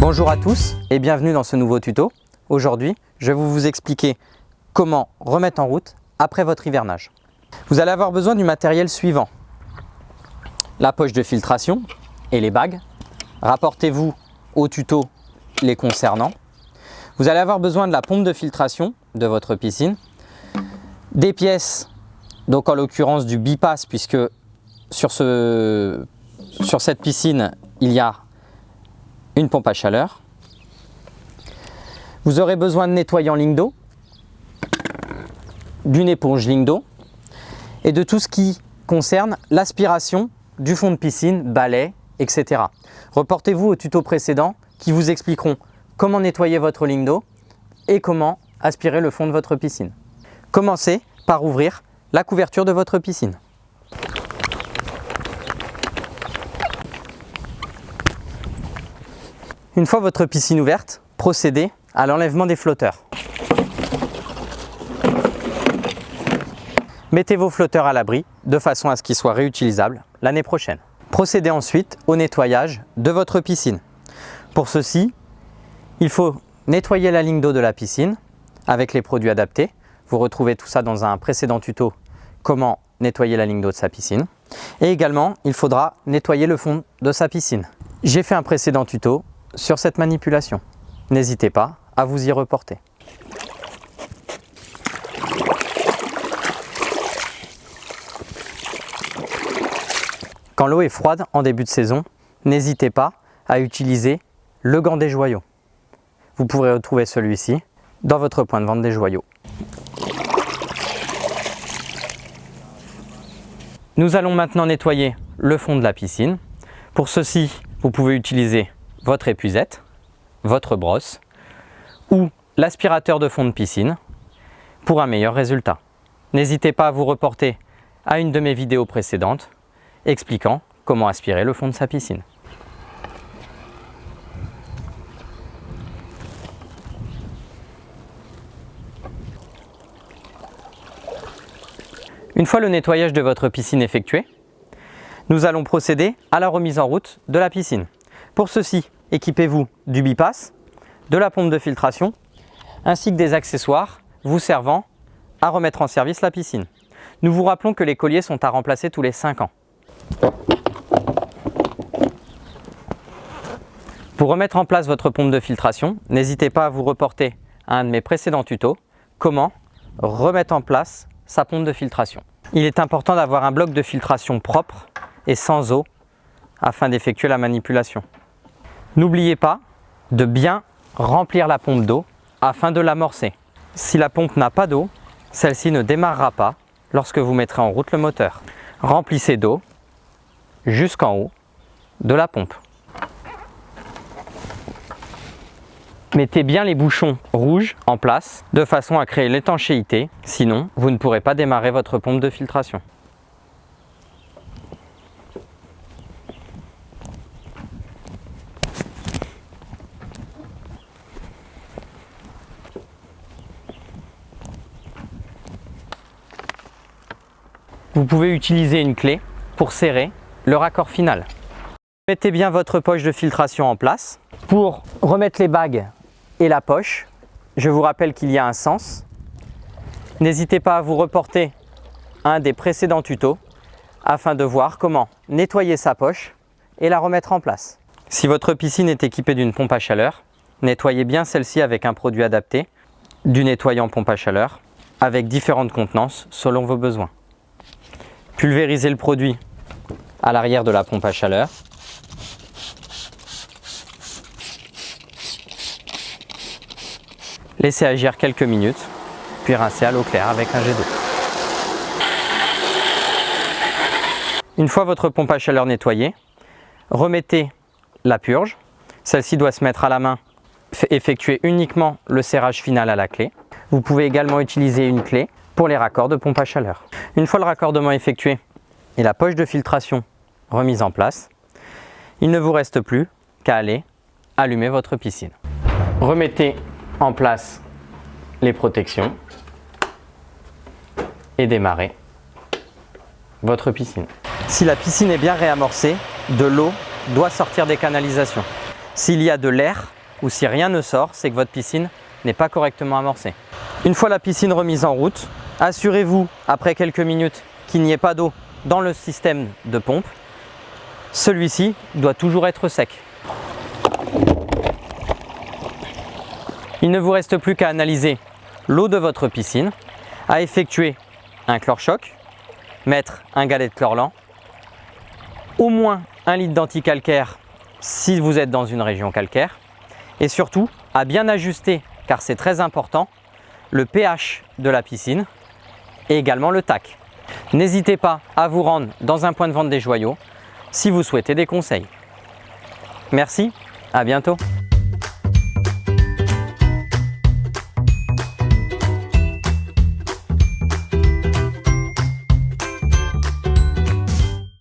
Bonjour à tous et bienvenue dans ce nouveau tuto. Aujourd'hui, je vais vous expliquer comment remettre en route après votre hivernage. Vous allez avoir besoin du matériel suivant. La poche de filtration et les bagues. Rapportez-vous au tuto les concernant. Vous allez avoir besoin de la pompe de filtration de votre piscine. Des pièces, donc en l'occurrence du bipass, puisque sur cette piscine, il y a une pompe à chaleur. Vous aurez besoin de nettoyants ligne d'eau, d'une éponge ligne d'eau et de tout ce qui concerne l'aspiration du fond de piscine, balai, etc. Reportez-vous au tuto précédent qui vous expliqueront comment nettoyer votre ligne d'eau et comment aspirer le fond de votre piscine. Commencez par ouvrir la couverture de votre piscine. Une fois votre piscine ouverte, procédez à l'enlèvement des flotteurs. Mettez vos flotteurs à l'abri de façon à ce qu'ils soient réutilisables l'année prochaine. Procédez ensuite au nettoyage de votre piscine. Pour ceci, il faut nettoyer la ligne d'eau de la piscine avec les produits adaptés. Vous retrouvez tout ça dans un précédent tuto, comment nettoyer la ligne d'eau de sa piscine. Et également, il faudra nettoyer le fond de sa piscine. J'ai fait un précédent tuto sur cette manipulation. N'hésitez pas à vous y reporter. Quand l'eau est froide en début de saison, n'hésitez pas à utiliser le gant des joyaux. Vous pourrez retrouver celui-ci dans votre point de vente des joyaux. Nous allons maintenant nettoyer le fond de la piscine. Pour ceci, vous pouvez utiliser votre épuisette, votre brosse ou l'aspirateur de fond de piscine pour un meilleur résultat. N'hésitez pas à vous reporter à une de mes vidéos précédentes expliquant comment aspirer le fond de sa piscine. Une fois le nettoyage de votre piscine effectué, nous allons procéder à la remise en route de la piscine. Pour ceci, équipez-vous du bipass, de la pompe de filtration, ainsi que des accessoires vous servant à remettre en service la piscine. Nous vous rappelons que les colliers sont à remplacer tous les 5 ans. Pour remettre en place votre pompe de filtration, n'hésitez pas à vous reporter à un de mes précédents tutos, comment remettre en place sa pompe de filtration. Il est important d'avoir un bloc de filtration propre et sans eau afin d'effectuer la manipulation. N'oubliez pas de bien remplir la pompe d'eau afin de l'amorcer. Si la pompe n'a pas d'eau, celle-ci ne démarrera pas lorsque vous mettrez en route le moteur. Remplissez d'eau jusqu'en haut de la pompe. Mettez bien les bouchons rouges en place de façon à créer l'étanchéité, sinon vous ne pourrez pas démarrer votre pompe de filtration. Vous pouvez utiliser une clé pour serrer le raccord final. Mettez bien votre poche de filtration en place. Pour remettre les bagues et la poche, je vous rappelle qu'il y a un sens. N'hésitez pas à vous reporter à un des précédents tutos afin de voir comment nettoyer sa poche et la remettre en place. Si votre piscine est équipée d'une pompe à chaleur, nettoyez bien celle-ci avec un produit adapté, du nettoyant pompe à chaleur, avec différentes contenances selon vos besoins. Pulvérisez le produit à l'arrière de la pompe à chaleur. Laissez agir quelques minutes, puis rincez à l'eau claire avec un jet d'eau. Une fois votre pompe à chaleur nettoyée, remettez la purge. Celle-ci doit se mettre à la main, effectuer uniquement le serrage final à la clé. Vous pouvez également utiliser une clé pour les raccords de pompe à chaleur. Une fois le raccordement effectué et la poche de filtration remise en place, il ne vous reste plus qu'à aller allumer votre piscine. Remettez en place les protections et démarrez votre piscine. Si la piscine est bien réamorcée, de l'eau doit sortir des canalisations. S'il y a de l'air ou si rien ne sort, c'est que votre piscine n'est pas correctement amorcée. Une fois la piscine remise en route, assurez-vous après quelques minutes qu'il n'y ait pas d'eau dans le système de pompe. Celui-ci doit toujours être sec. Il ne vous reste plus qu'à analyser l'eau de votre piscine, à effectuer un chlore-choc, mettre un galet de chlore-lent, au moins 1 litre d'anticalcaire si vous êtes dans une région calcaire, et surtout à bien ajuster, car c'est très important, le pH de la piscine et également le TAC. N'hésitez pas à vous rendre dans un point de vente des joyaux si vous souhaitez des conseils. Merci, à bientôt.